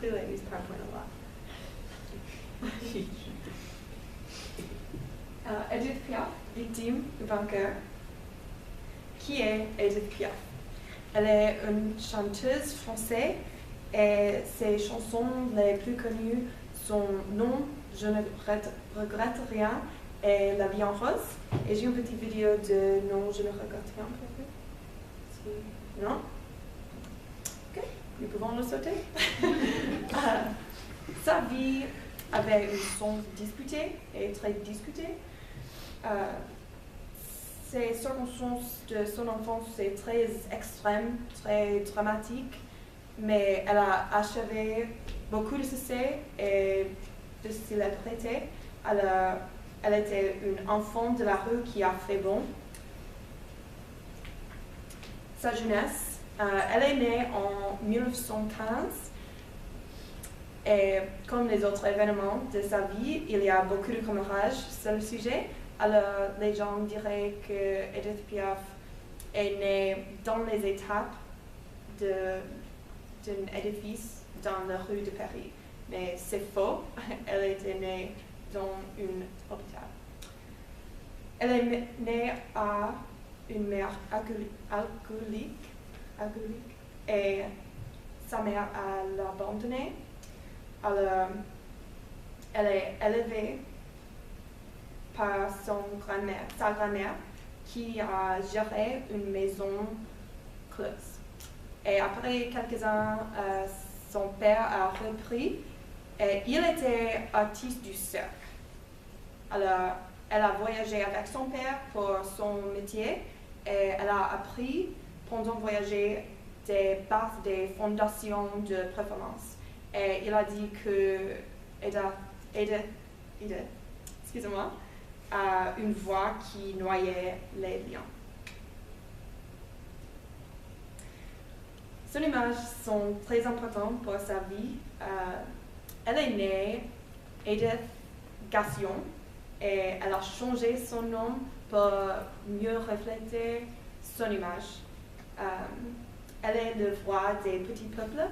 Clearly, I use PowerPoint a lot. Edith Piaf, victime ou vainqueur. Qui est Edith Piaf? Elle est une chanteuse française et ses chansons les plus connues sont Non, je ne regrette rien et La vie en rose. Et j'ai une petite vidéo de Non, je ne regrette rien. Non? Ok, nous pouvons le sauter. Sa vie avait un sens disputé et très discuté. Ces circonstances de son enfance sont très extrêmes, très dramatiques, mais elle a achevé beaucoup de succès et de célébrité. Elle était une enfant de la rue qui a fait bon. Sa jeunesse, elle est née en 1915 et comme les autres événements de sa vie, il y a beaucoup de commérages sur le sujet. Alors les gens diraient que Edith Piaf est née dans les étapes d'un édifice dans la rue de Paris. Mais c'est faux, elle était née dans un hôpital. Elle est née à une mère alcoolique et sa mère l'a abandonnée. Alors, elle est élevée par sa grand-mère qui a géré une maison close. Et après quelques ans, son père a repris et il était artiste du cirque. Alors, elle a voyagé avec son père pour son métier et elle a appris pendant voyager des bases des fondations de performance. Et il a dit que excusez-moi, a une voix qui noyait les lions. Son image sont très importantes pour sa vie. Elle est née Edith Gassion et elle a changé son nom pour mieux refléter son image. Elle est la voix des petits peuples.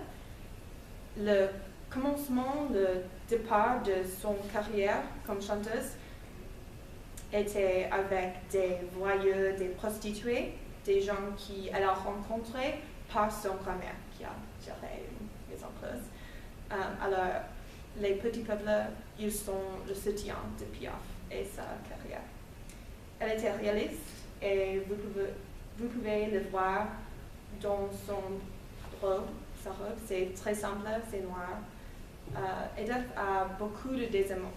Le commencement, le départ de son carrière comme chanteuse était avec des voyeux, des prostituées, des gens qu'elle a rencontrés par son grand-mère qui a géré une maison close. Alors, les petits peuples, ils sont le soutien de Piaf et sa carrière. Elle était réaliste et vous pouvez le voir dans sa robe, c'est très simple, c'est noir. Edith a beaucoup d'amants.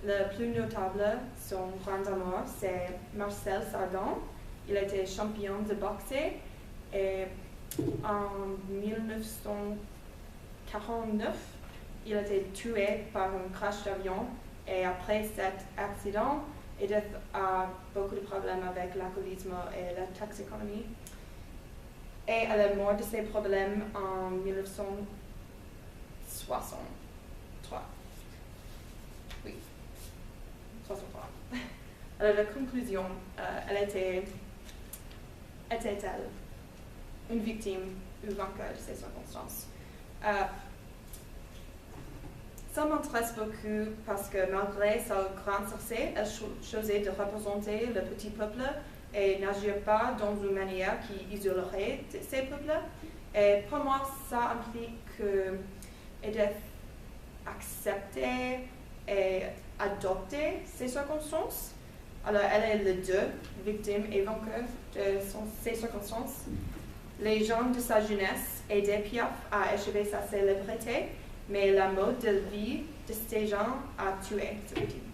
Le plus notable, son grand amour, c'est Marcel Cerdan. Il était champion de boxe et en 1949, il a été tué par un crash d'avion. Et après cet accident, Edith a beaucoup de problèmes avec l'alcoolisme et la toxicomanie. Et elle est morte de ces problèmes en 1963. Oui, 63. Alors, la conclusion, elle était-elle une victime ou vainqueur de ces circonstances? Ça m'intéresse beaucoup parce que malgré sa grande succès, elle choisit de représenter le petit peuple et n'agir pas dans une manière qui isolerait ces peuples. Et pour moi, ça implique que Edith accepter et adopter ces circonstances. Alors, elle est les deux, victime et vainqueur de ces circonstances. Les gens de sa jeunesse aidaient Piaf à achever sa célébrité, mais la mode de vie de ces gens a tué ce victime.